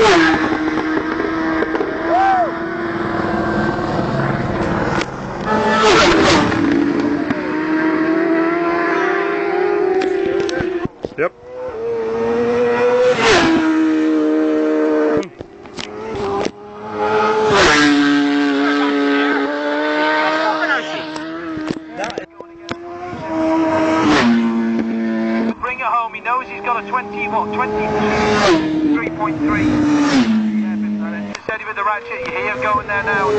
Yep. Bring it home. He knows he's got a 23.3. Yeah, steady with the ratchet. You hear him going there now.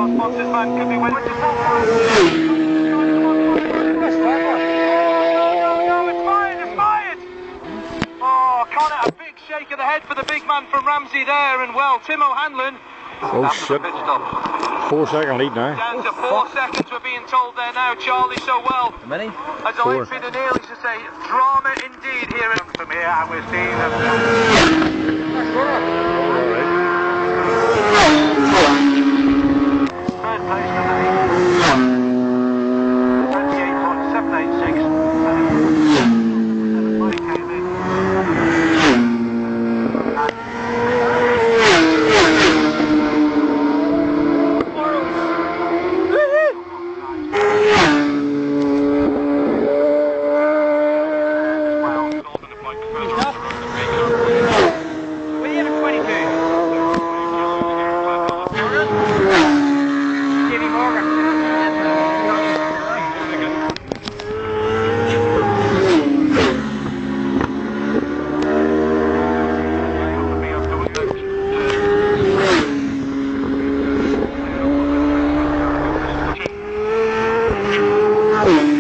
Sponsors man could be winning. It's fired! Oh, Connor, a big shake of the head for the big man from Ramsey there, and well, Tim O'Hanlon. Oh shit. 4-second lead now. Down to 4 seconds, we're being told there now, Charlie, so well. How many? As I like Peter Neal used to say, drama indeed here. From here, and we're seeing them. Third place for the 28.786. Came in. Oh.